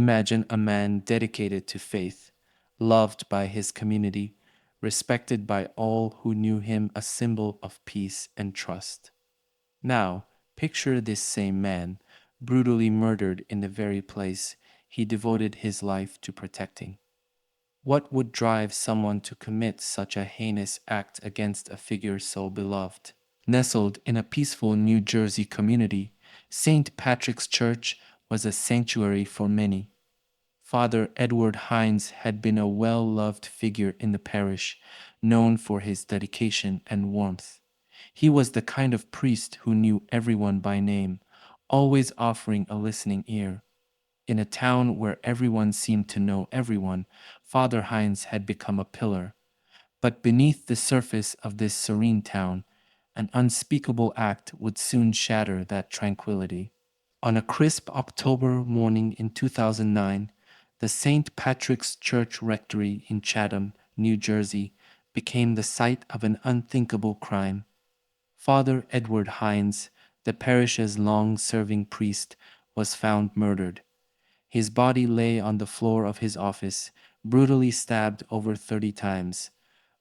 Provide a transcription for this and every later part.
Imagine a man dedicated to faith, loved by his community, respected by all who knew him, a symbol of peace and trust. Now, picture this same man, brutally murdered in the very place he devoted his life to protecting. What would drive someone to commit such a heinous act against a figure so beloved? Nestled in a peaceful New Jersey community, St. Patrick's Church was a sanctuary for many. Father Edward Hinds had been a well-loved figure in the parish, known for his dedication and warmth. He was the kind of priest who knew everyone by name, always offering a listening ear. In a town where everyone seemed to know everyone, Father Hinds had become a pillar. But beneath the surface of this serene town, an unspeakable act would soon shatter that tranquility. On a crisp October morning in 2009, the St. Patrick's Church Rectory in Chatham, New Jersey, became the site of an unthinkable crime. Father Edward Hinds, the parish's long-serving priest, was found murdered. His body lay on the floor of his office, brutally stabbed over 30 times.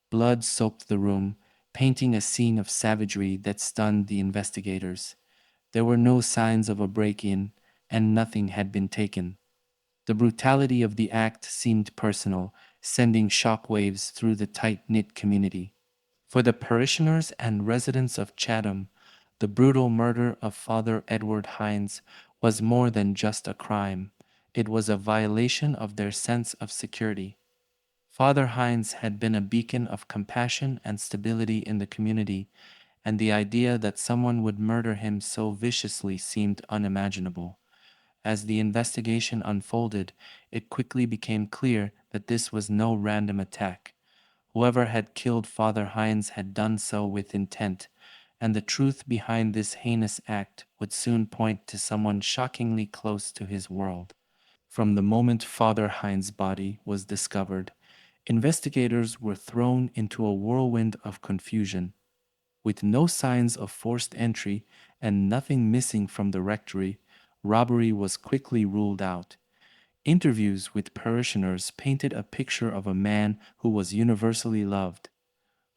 Blood soaked the room, painting a scene of savagery that stunned the investigators. There were no signs of a break-in, and nothing had been taken. The brutality of the act seemed personal, sending shockwaves through the tight-knit community. For the parishioners and residents of Chatham, the brutal murder of Father Edward Hinds was more than just a crime. It was a violation of their sense of security. Father Hinds had been a beacon of compassion and stability in the community, and the idea that someone would murder him so viciously seemed unimaginable. As the investigation unfolded, it quickly became clear that this was no random attack. Whoever had killed Father Hinds had done so with intent, and the truth behind this heinous act would soon point to someone shockingly close to his world. From the moment Father Hinds' body was discovered, investigators were thrown into a whirlwind of confusion. With no signs of forced entry and nothing missing from the rectory, robbery was quickly ruled out. Interviews with parishioners painted a picture of a man who was universally loved.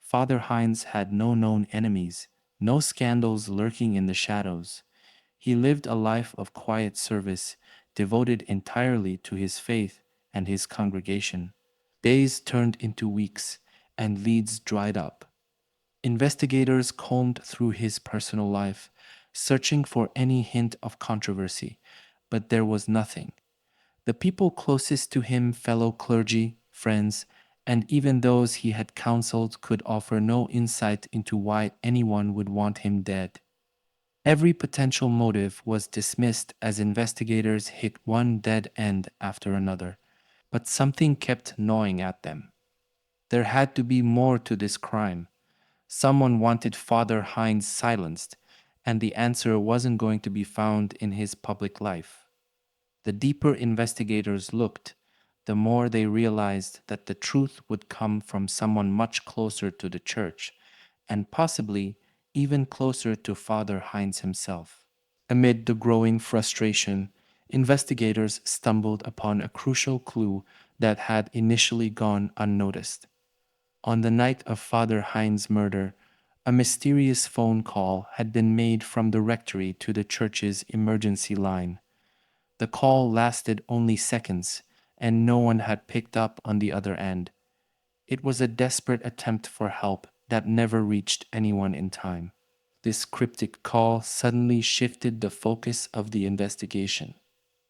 Father Hinds had no known enemies, no scandals lurking in the shadows. He lived a life of quiet service, devoted entirely to his faith and his congregation. Days turned into weeks, and leads dried up. Investigators combed through his personal life, searching for any hint of controversy, but there was nothing. The people closest to him, fellow clergy, friends, and even those he had counseled, could offer no insight into why anyone would want him dead. Every potential motive was dismissed as investigators hit one dead end after another, but something kept gnawing at them. There had to be more to this crime. Someone wanted Father Hinds silenced, and the answer wasn't going to be found in his public life. The deeper investigators looked, the more they realized that the truth would come from someone much closer to the church, and possibly even closer to Father Hinds himself. Amid the growing frustration, investigators stumbled upon a crucial clue that had initially gone unnoticed. On the night of Father Hinds' murder, a mysterious phone call had been made from the rectory to the church's emergency line. The call lasted only seconds, and no one had picked up on the other end. It was a desperate attempt for help that never reached anyone in time. This cryptic call suddenly shifted the focus of the investigation.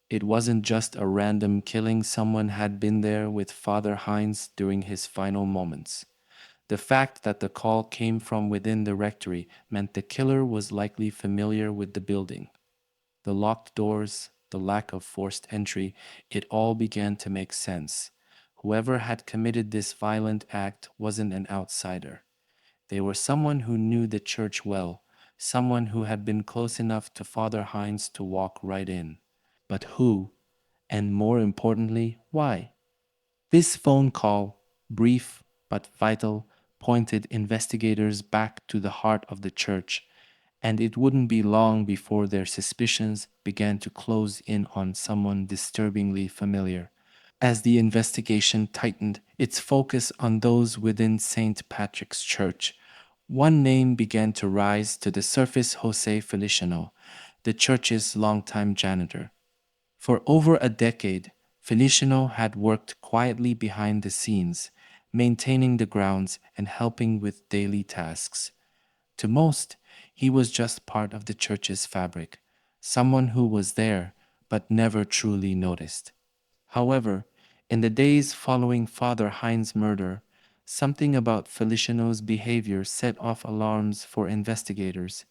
It wasn't just a random killing, someone had been there with Father Hinds during his final moments. The fact that the call came from within the rectory meant the killer was likely familiar with the building. The locked doors, the lack of forced entry, it all began to make sense. Whoever had committed this violent act wasn't an outsider. They were someone who knew the church well, someone who had been close enough to Father Hinds to walk right in. But who? And more importantly, why? This phone call, brief but vital, pointed investigators back to the heart of the church, and it wouldn't be long before their suspicions began to close in on someone disturbingly familiar. As the investigation tightened its focus on those within St. Patrick's Church, one name began to rise to the surface: Jose Feliciano, the church's longtime janitor. For over a decade, Feliciano had worked quietly behind the scenes, maintaining the grounds and helping with daily tasks. To most, he was just part of the church's fabric, someone who was there but never truly noticed. However, in the days following Father Hinds' murder, something about Feliciano's behavior set off alarms for investigators.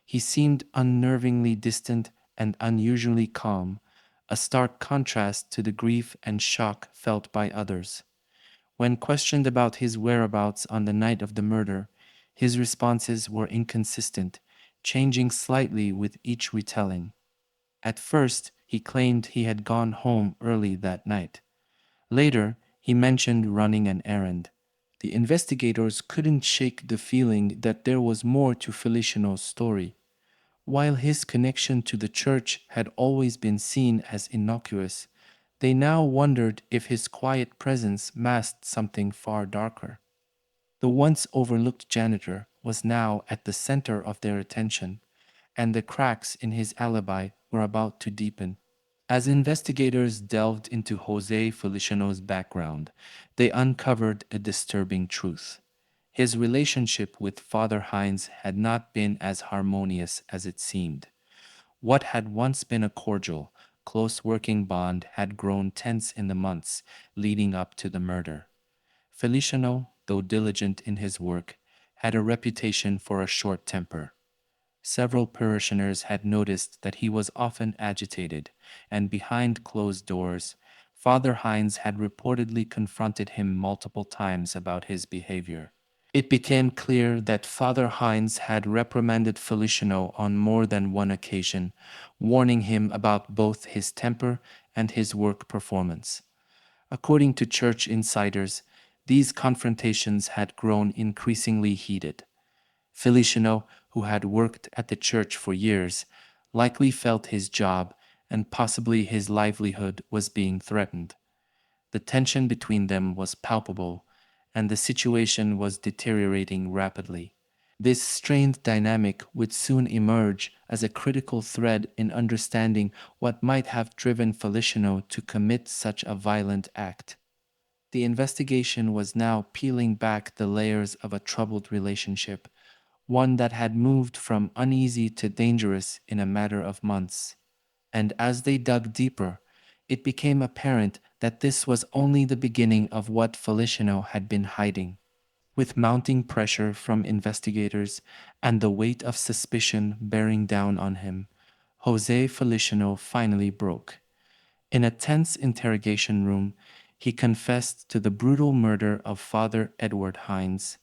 He seemed unnervingly distant and unusually calm, a stark contrast to the grief and shock felt by others. When questioned about his whereabouts on the night of the murder, his responses were inconsistent, changing slightly with each retelling. At first, he claimed he had gone home early that night. Later, he mentioned running an errand. The investigators couldn't shake the feeling that there was more to Feliciano's story. While his connection to the church had always been seen as innocuous, they now wondered if his quiet presence masked something far darker. The once overlooked janitor was now at the center of their attention, and the cracks in his alibi were about to deepen. As investigators delved into Jose Feliciano's background, they uncovered a disturbing truth. His relationship with Father Hinds had not been as harmonious as it seemed. What had once been a cordial, close working bond had grown tense in the months leading up to the murder. Feliciano, though diligent in his work, had a reputation for a short temper. Several parishioners had noticed that he was often agitated, and behind closed doors, Father Hinds had reportedly confronted him multiple times about his behavior. It became clear that Father Hinds had reprimanded Feliciano on more than one occasion, warning him about both his temper and his work performance. According to church insiders, these confrontations had grown increasingly heated. Feliciano, who had worked at the church for years, likely felt his job and possibly his livelihood was being threatened. The tension between them was palpable, and the situation was deteriorating rapidly. This strained dynamic would soon emerge as a critical thread in understanding what might have driven Feliciano to commit such a violent act. The investigation was now peeling back the layers of a troubled relationship, one that had moved from uneasy to dangerous in a matter of months. And as they dug deeper, it became apparent that this was only the beginning of what Feliciano had been hiding. With mounting pressure from investigators and the weight of suspicion bearing down on him, Jose Feliciano finally broke. In a tense interrogation room, he confessed to the brutal murder of Father Edward Hinds.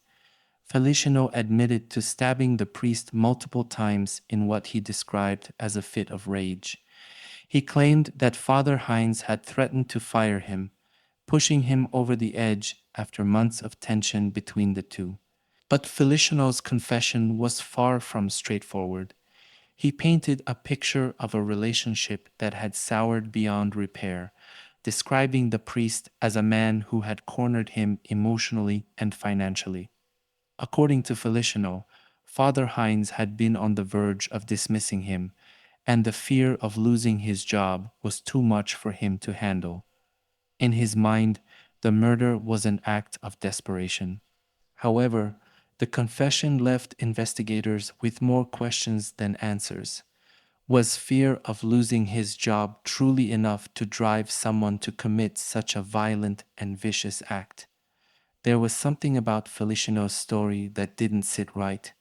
Feliciano admitted to stabbing the priest multiple times in what he described as a fit of rage. He claimed that Father Hinds had threatened to fire him, pushing him over the edge after months of tension between the two. But Feliciano's confession was far from straightforward. He painted a picture of a relationship that had soured beyond repair, describing the priest as a man who had cornered him emotionally and financially. According to Feliciano, Father Hinds had been on the verge of dismissing him, and the fear of losing his job was too much for him to handle. In his mind, the murder was an act of desperation. However, the confession left investigators with more questions than answers. Was fear of losing his job truly enough to drive someone to commit such a violent and vicious act? There was something about Feliciano's story that didn't sit right.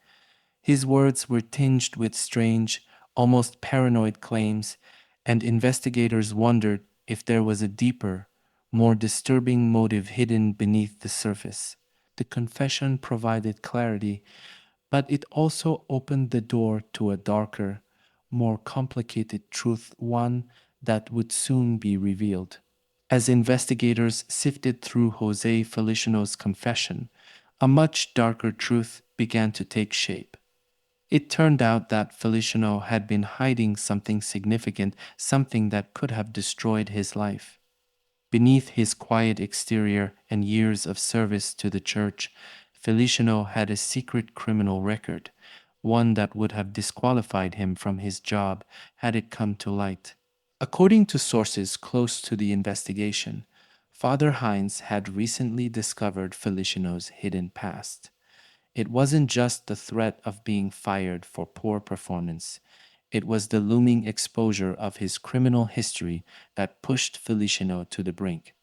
His words were tinged with strange, almost paranoid claims, and investigators wondered if there was a deeper, more disturbing motive hidden beneath the surface. The confession provided clarity, but it also opened the door to a darker, more complicated truth, one that would soon be revealed. As investigators sifted through Jose Feliciano's confession, a much darker truth began to take shape. It turned out that Feliciano had been hiding something significant, something that could have destroyed his life. Beneath his quiet exterior and years of service to the church, Feliciano had a secret criminal record, one that would have disqualified him from his job had it come to light. According to sources close to the investigation, Father Hinds had recently discovered Feliciano's hidden past. It wasn't just the threat of being fired for poor performance. It was the looming exposure of his criminal history that pushed Feliciano to the brink.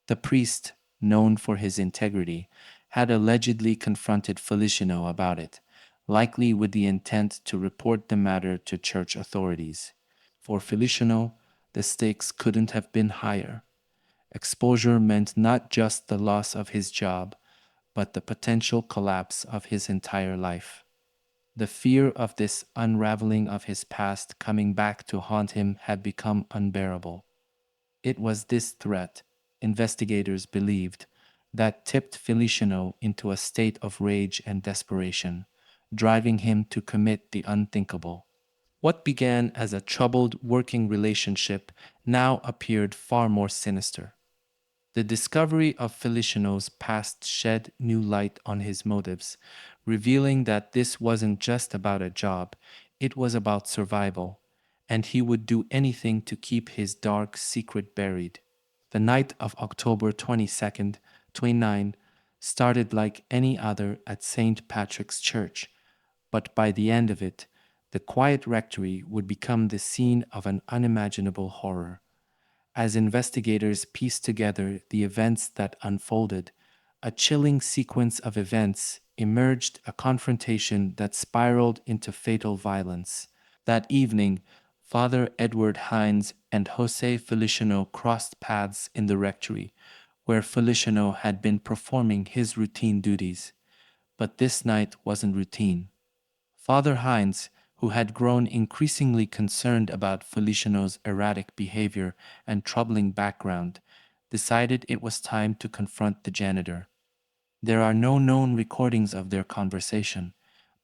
The priest, known for his integrity, had allegedly confronted Feliciano about it, likely with the intent to report the matter to church authorities. For Feliciano, the stakes couldn't have been higher. Exposure meant not just the loss of his job, but the potential collapse of his entire life. The fear of this unraveling of his past coming back to haunt him had become unbearable. It was this threat, investigators believed, that tipped Feliciano into a state of rage and desperation, driving him to commit the unthinkable. What began as a troubled working relationship now appeared far more sinister. The discovery of Feliciano's past shed new light on his motives, revealing that this wasn't just about a job, it was about survival, and he would do anything to keep his dark secret buried. The night of October 22nd, 29 started like any other at St. Patrick's Church, but by the end of it, the quiet rectory would become the scene of an unimaginable horror. As investigators pieced together the events that unfolded, a chilling sequence of events emerged, a confrontation that spiraled into fatal violence. That evening, Father Edward Hinds and Jose Feliciano crossed paths in the rectory, where Feliciano had been performing his routine duties. But this night wasn't routine. Father Hinds, who had grown increasingly concerned about Feliciano's erratic behavior and troubling background, decided it was time to confront the janitor. There are no known recordings of their conversation,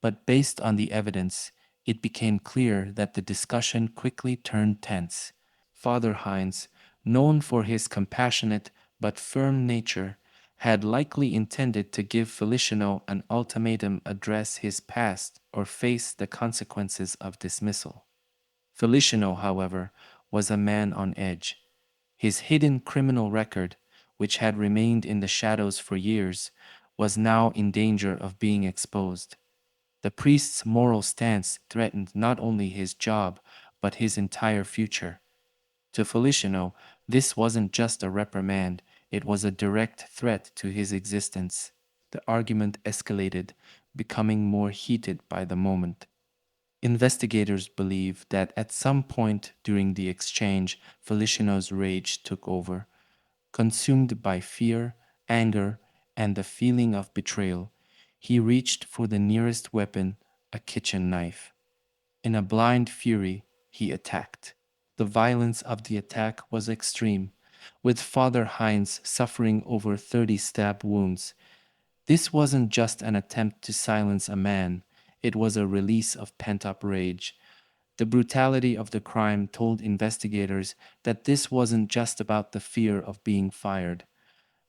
but based on the evidence, it became clear that the discussion quickly turned tense. Father Hinds, known for his compassionate but firm nature, had likely intended to give Feliciano an ultimatum: address his past or face the consequences of dismissal. Feliciano, however, was a man on edge. His hidden criminal record, which had remained in the shadows for years, was now in danger of being exposed. The priest's moral stance threatened not only his job, but his entire future. To Feliciano, this wasn't just a reprimand, it was a direct threat to his existence. The argument escalated, becoming more heated by the moment. Investigators believe that at some point during the exchange, Feliciano's rage took over. Consumed by fear, anger, and the feeling of betrayal, he reached for the nearest weapon, a kitchen knife. In a blind fury, he attacked. The violence of the attack was extreme, with Father Hinds suffering over 30 stab wounds. This wasn't just an attempt to silence a man, it was a release of pent up rage. The brutality of the crime told investigators that this wasn't just about the fear of being fired.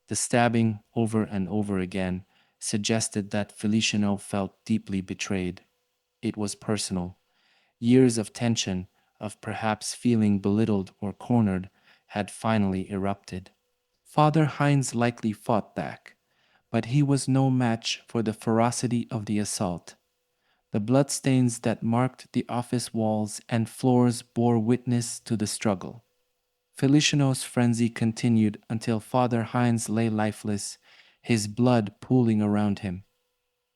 The stabbing over and over again suggested that Feliciano felt deeply betrayed. It was personal. Years of tension, of perhaps feeling belittled or cornered, had finally erupted. Father Hinds likely fought back, but he was no match for the ferocity of the assault. The bloodstains that marked the office walls and floors bore witness to the struggle. Feliciano's frenzy continued until Father Hinds lay lifeless, his blood pooling around him.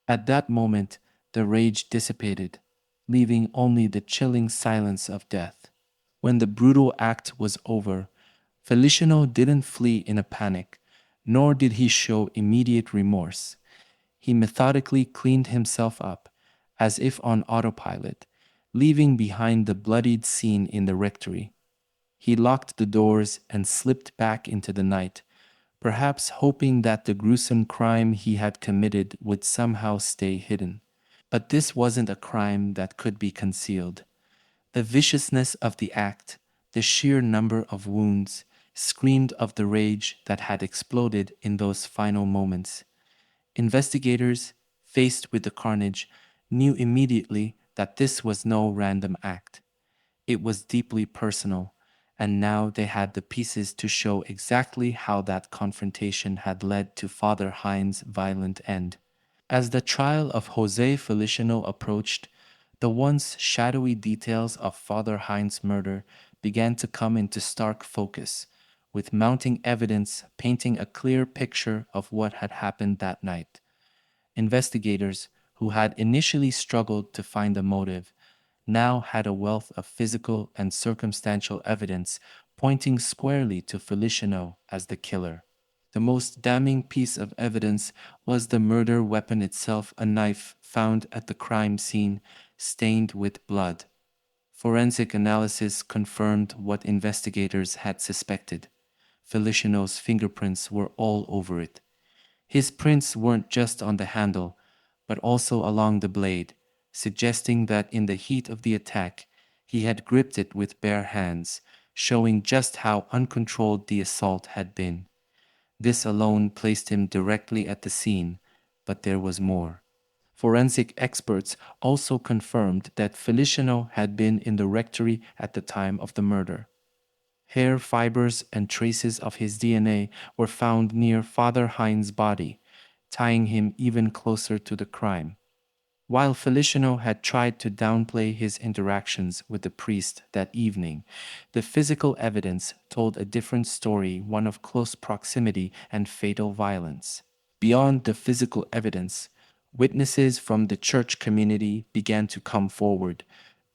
At that moment, the rage dissipated, leaving only the chilling silence of death. When the brutal act was over, Feliciano didn't flee in a panic, nor did he show immediate remorse. He methodically cleaned himself up, as if on autopilot, leaving behind the bloodied scene in the rectory. He locked the doors and slipped back into the night, perhaps hoping that the gruesome crime he had committed would somehow stay hidden. But this wasn't a crime that could be concealed. The viciousness of the act, the sheer number of wounds, screamed of the rage that had exploded in those final moments. Investigators, faced with the carnage, knew immediately that this was no random act. It was deeply personal, and now they had the pieces to show exactly how that confrontation had led to Father Hinds' violent end. As the trial of Jose Feliciano approached, the once shadowy details of Father Hinds' murder began to come into stark focus, with mounting evidence painting a clear picture of what had happened that night. Investigators, who had initially struggled to find a motive, now had a wealth of physical and circumstantial evidence pointing squarely to Feliciano as the killer. The most damning piece of evidence was the murder weapon itself, a knife found at the crime scene, stained with blood. Forensic analysis confirmed what investigators had suspected. Feliciano's fingerprints were all over it. His prints weren't just on the handle, but also along the blade, suggesting that in the heat of the attack, he had gripped it with bare hands, showing just how uncontrolled the assault had been. This alone placed him directly at the scene, but there was more. Forensic experts also confirmed that Feliciano had been in the rectory at the time of the murder. Hair fibers and traces of his DNA were found near Father Hinds' body, tying him even closer to the crime. While Feliciano had tried to downplay his interactions with the priest that evening, the physical evidence told a different story, one of close proximity and fatal violence. Beyond the physical evidence, witnesses from the church community began to come forward,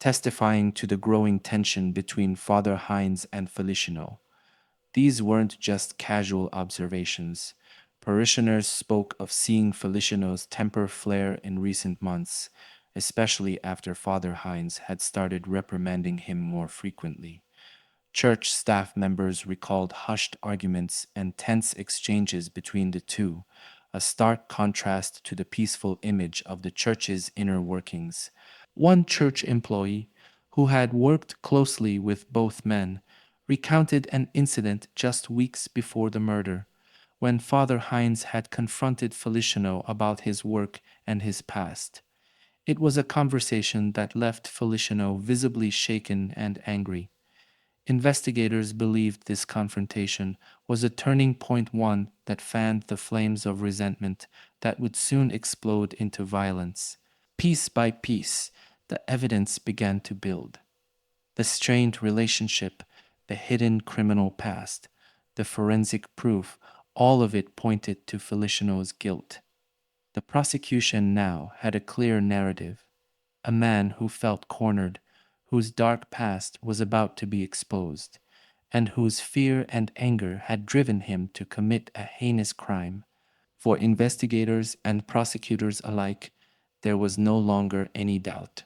testifying to the growing tension between Father Hinds and Feliciano. These weren't just casual observations. Parishioners spoke of seeing Feliciano's temper flare in recent months, especially after Father Hinds had started reprimanding him more frequently. Church staff members recalled hushed arguments and tense exchanges between the two, a stark contrast to the peaceful image of the church's inner workings. One church employee, who had worked closely with both men, recounted an incident just weeks before the murder, when Father Hinds had confronted Feliciano about his work and his past. It was a conversation that left Feliciano visibly shaken and angry. Investigators believed this confrontation was a turning point, one that fanned the flames of resentment that would soon explode into violence. Piece by piece, the evidence began to build. The strained relationship, the hidden criminal past, the forensic proof, all of it pointed to Feliciano's guilt. The prosecution now had a clear narrative. A man who felt cornered, whose dark past was about to be exposed, and whose fear and anger had driven him to commit a heinous crime. For investigators and prosecutors alike, there was no longer any doubt.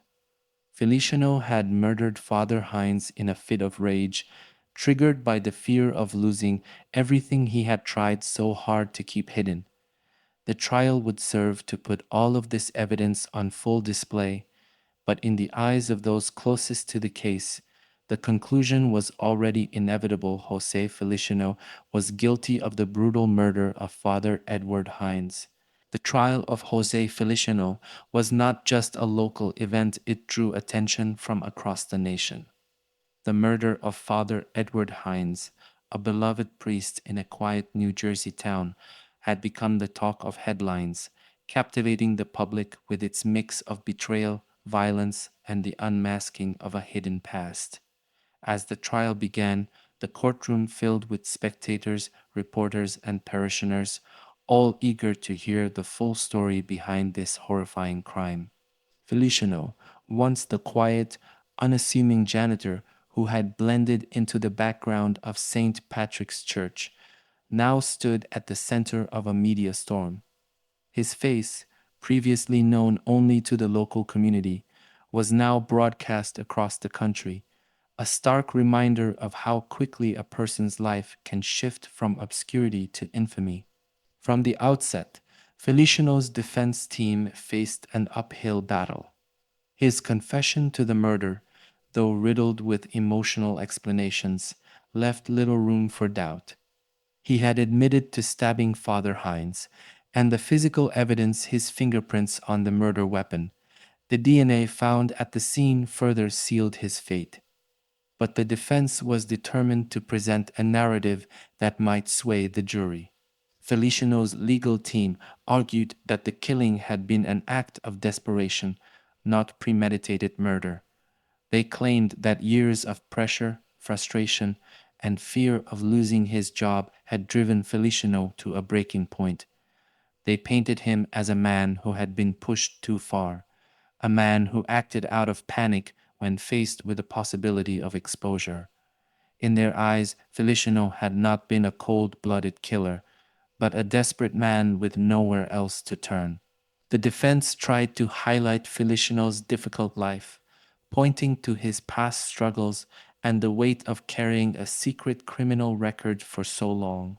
Feliciano had murdered Father Hinds in a fit of rage, triggered by the fear of losing everything he had tried so hard to keep hidden. The trial would serve to put all of this evidence on full display, but in the eyes of those closest to the case, the conclusion was already inevitable. Jose Feliciano was guilty of the brutal murder of Father Edward Hinds. The trial of Jose Feliciano was not just a local event, it drew attention from across the nation. The murder of Father Edward Hinds, a beloved priest in a quiet New Jersey town, had become the talk of headlines, captivating the public with its mix of betrayal, violence, and the unmasking of a hidden past. As the trial began, the courtroom filled with spectators, reporters, and parishioners, all eager to hear the full story behind this horrifying crime. Feliciano, once the quiet, unassuming janitor who had blended into the background of St. Patrick's Church, now stood at the center of a media storm. His face, previously known only to the local community, was now broadcast across the country, a stark reminder of how quickly a person's life can shift from obscurity to infamy. From the outset, Feliciano's defense team faced an uphill battle. His confession to the murder, though riddled with emotional explanations, left little room for doubt. He had admitted to stabbing Father Hinds, and the physical evidence, his fingerprints on the murder weapon, the DNA found at the scene, further sealed his fate. But the defense was determined to present a narrative that might sway the jury. Feliciano's legal team argued that the killing had been an act of desperation, not premeditated murder. They claimed that years of pressure, frustration, and fear of losing his job had driven Feliciano to a breaking point. They painted him as a man who had been pushed too far, a man who acted out of panic when faced with the possibility of exposure. In their eyes, Feliciano had not been a cold-blooded killer, but a desperate man with nowhere else to turn. The defense tried to highlight Feliciano's difficult life, pointing to his past struggles and the weight of carrying a secret criminal record for so long.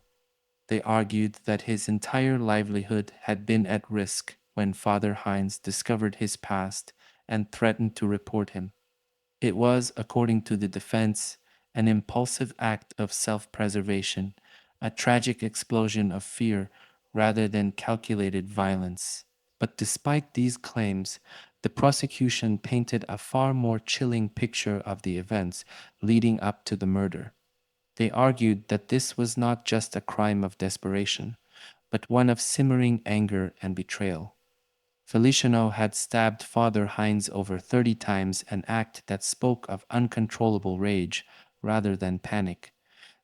They argued that his entire livelihood had been at risk when Father Hinds discovered his past and threatened to report him. It was, according to the defense, an impulsive act of self-preservation, a tragic explosion of fear rather than calculated violence. But despite these claims, the prosecution painted a far more chilling picture of the events leading up to the murder. They argued that this was not just a crime of desperation, but one of simmering anger and betrayal. Feliciano had stabbed Father Hinds over 30 times, an act that spoke of uncontrollable rage rather than panic.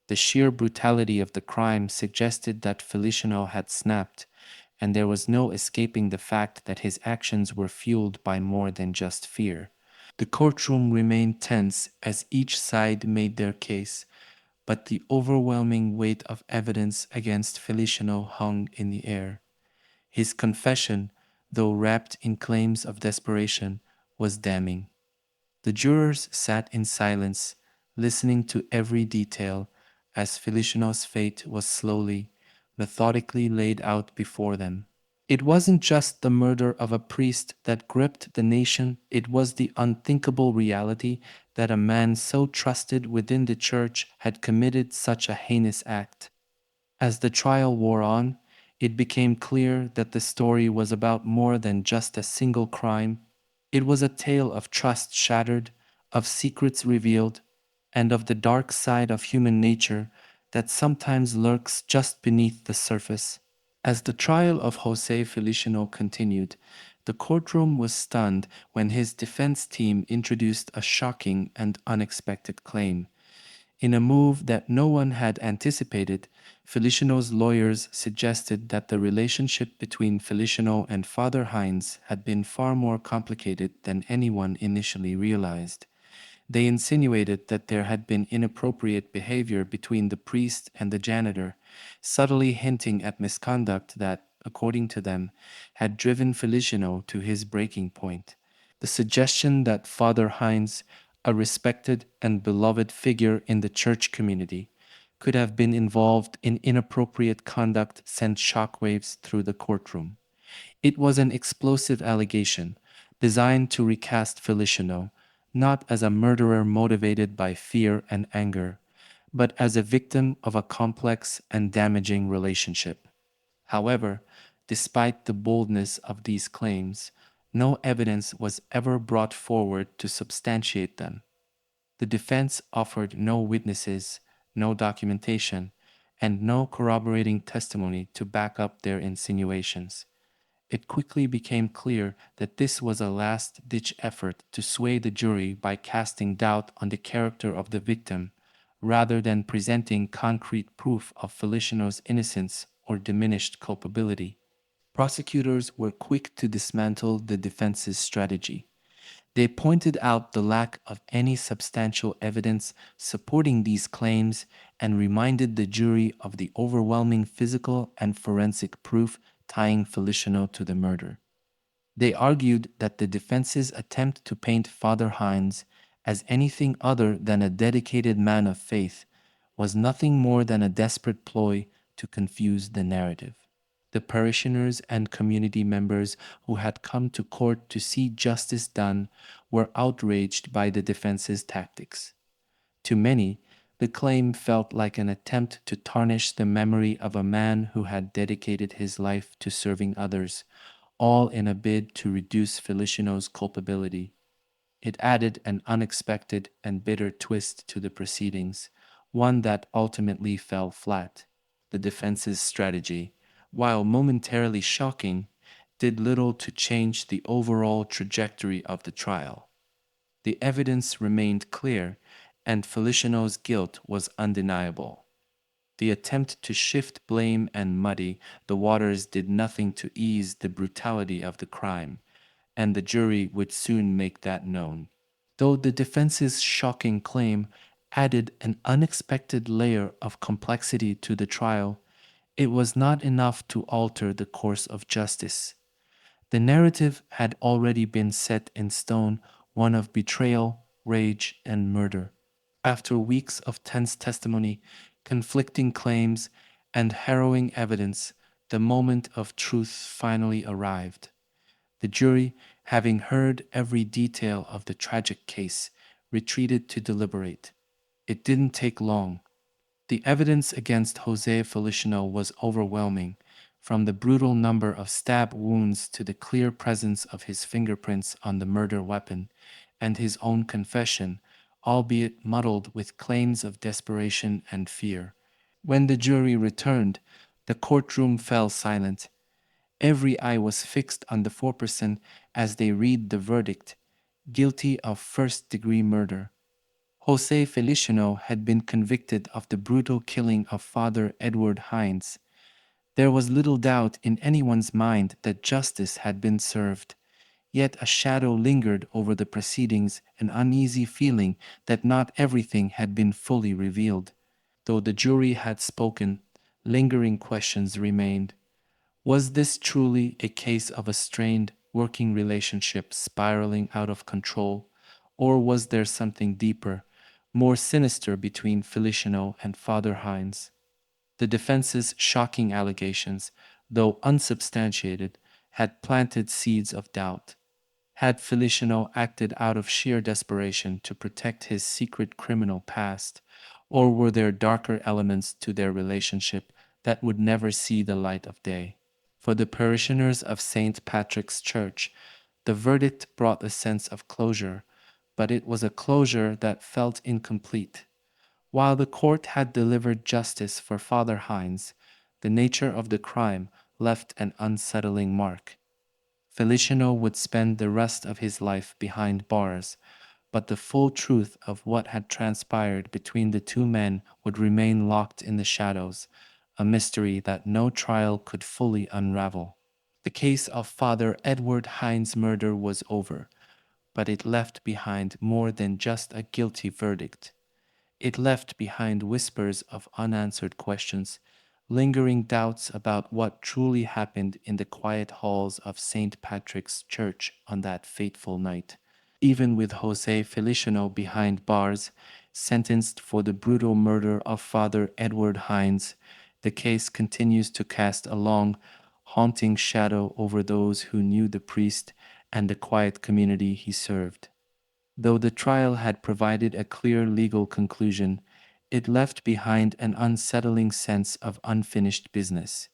The sheer brutality of the crime suggested that Feliciano had snapped, and there was no escaping the fact that his actions were fueled by more than just fear. The courtroom remained tense as each side made their case, but the overwhelming weight of evidence against Feliciano hung in the air. His confession, though wrapped in claims of desperation, was damning. The jurors sat in silence, listening to every detail as Feliciano's fate was slowly, methodically laid out before them. It wasn't just the murder of a priest that gripped the nation, it was the unthinkable reality that a man so trusted within the church had committed such a heinous act. As the trial wore on, it became clear that the story was about more than just a single crime. It was a tale of trust shattered, of secrets revealed, and of the dark side of human nature that sometimes lurks just beneath the surface. As the trial of Jose Feliciano continued, the courtroom was stunned when his defense team introduced a shocking and unexpected claim. In a move that no one had anticipated, Feliciano's lawyers suggested that the relationship between Feliciano and Father Hinds had been far more complicated than anyone initially realized. They insinuated that there had been inappropriate behavior between the priest and the janitor, subtly hinting at misconduct that, according to them, had driven Feliciano to his breaking point. The suggestion that Father Hinds, a respected and beloved figure in the church community, could have been involved in inappropriate conduct sent shockwaves through the courtroom. It was an explosive allegation designed to recast Feliciano not as a murderer motivated by fear and anger, but as a victim of a complex and damaging relationship. However, despite the boldness of these claims, no evidence was ever brought forward to substantiate them. The defense offered no witnesses, no documentation, and no corroborating testimony to back up their insinuations. It quickly became clear that this was a last-ditch effort to sway the jury by casting doubt on the character of the victim, rather than presenting concrete proof of Feliciano's innocence or diminished culpability. Prosecutors were quick to dismantle the defense's strategy. They pointed out the lack of any substantial evidence supporting these claims and reminded the jury of the overwhelming physical and forensic proof tying Feliciano to the murder. They argued that the defense's attempt to paint Father Hinds as anything other than a dedicated man of faith was nothing more than a desperate ploy to confuse the narrative. The parishioners and community members who had come to court to see justice done were outraged by the defense's tactics. To many, the claim felt like an attempt to tarnish the memory of a man who had dedicated his life to serving others, all in a bid to reduce Feliciano's culpability. It added an unexpected and bitter twist to the proceedings, one that ultimately fell flat. The defense's strategy, while momentarily shocking, did little to change the overall trajectory of the trial. The evidence remained clear, and Feliciano's guilt was undeniable. The attempt to shift blame and muddy the waters did nothing to ease the brutality of the crime, and the jury would soon make that known. Though the defense's shocking claim added an unexpected layer of complexity to the trial, it was not enough to alter the course of justice. The narrative had already been set in stone, one of betrayal, rage, and murder. After weeks of tense testimony, conflicting claims, and harrowing evidence, the moment of truth finally arrived. The jury, having heard every detail of the tragic case, retreated to deliberate. It didn't take long. The evidence against Jose Feliciano was overwhelming, from the brutal number of stab wounds to the clear presence of his fingerprints on the murder weapon, and his own confession, albeit muddled with claims of desperation and fear. When the jury returned, the courtroom fell silent. Every eye was fixed on the foreperson as they read the verdict, guilty of first-degree murder. Jose Feliciano had been convicted of the brutal killing of Father Edward Hinds. There was little doubt in anyone's mind that justice had been served. Yet a shadow lingered over the proceedings, an uneasy feeling that not everything had been fully revealed. Though the jury had spoken, lingering questions remained. Was this truly a case of a strained working relationship spiraling out of control, or was there something deeper, more sinister between Feliciano and Father Hinds? The defense's shocking allegations, though unsubstantiated, had planted seeds of doubt. Had Feliciano acted out of sheer desperation to protect his secret criminal past, or were there darker elements to their relationship that would never see the light of day? For the parishioners of St. Patrick's Church, the verdict brought a sense of closure, but it was a closure that felt incomplete. While the court had delivered justice for Father Hinds, the nature of the crime left an unsettling mark. Feliciano would spend the rest of his life behind bars, but the full truth of what had transpired between the two men would remain locked in the shadows, a mystery that no trial could fully unravel. The case of Father Edward Hinds' murder was over, but it left behind more than just a guilty verdict. It left behind whispers of unanswered questions, lingering doubts about what truly happened in the quiet halls of St. Patrick's Church on that fateful night. Even with Jose Feliciano behind bars, sentenced for the brutal murder of Father Edward Hinds, the case continues to cast a long, haunting shadow over those who knew the priest and the quiet community he served. Though the trial had provided a clear legal conclusion, it left behind an unsettling sense of unfinished business.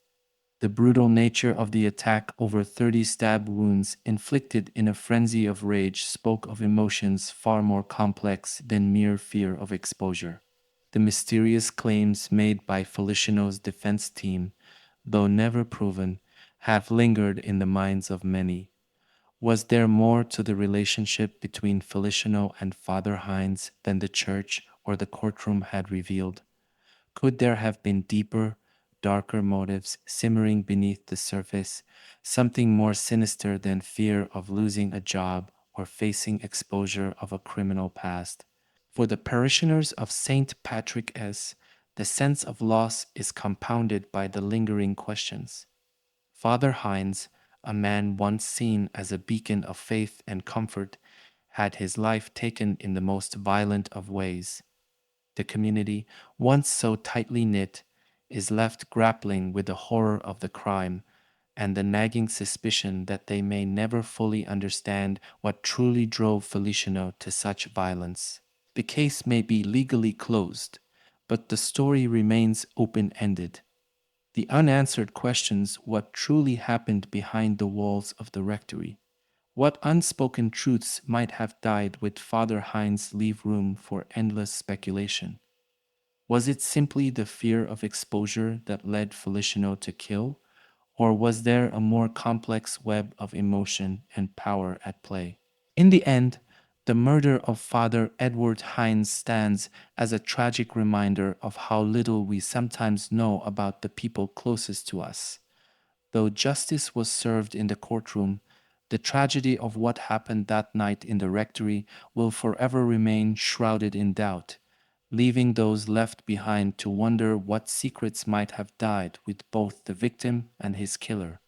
The brutal nature of the attack, over 30 stab wounds inflicted in a frenzy of rage, spoke of emotions far more complex than mere fear of exposure. The mysterious claims made by Feliciano's defense team, though never proven, have lingered in the minds of many. Was there more to the relationship between Feliciano and Father Hinds than the church or the courtroom had revealed? Could there have been deeper, darker motives simmering beneath the surface, something more sinister than fear of losing a job or facing exposure of a criminal past? For the parishioners of St. Patrick's, the sense of loss is compounded by the lingering questions. Father Hinds, a man once seen as a beacon of faith and comfort, had his life taken in the most violent of ways. The community, once so tightly knit, is left grappling with the horror of the crime, and the nagging suspicion that they may never fully understand what truly drove Feliciano to such violence. The case may be legally closed, but the story remains open ended. The unanswered questions what truly happened behind the walls of the rectory. What unspoken truths might have died with Father Hinds leave room for endless speculation? Was it simply the fear of exposure that led Feliciano to kill, or was there a more complex web of emotion and power at play? In the end, the murder of Father Edward Hinds stands as a tragic reminder of how little we sometimes know about the people closest to us. Though justice was served in the courtroom, the tragedy of what happened that night in the rectory will forever remain shrouded in doubt, leaving those left behind to wonder what secrets might have died with both the victim and his killer.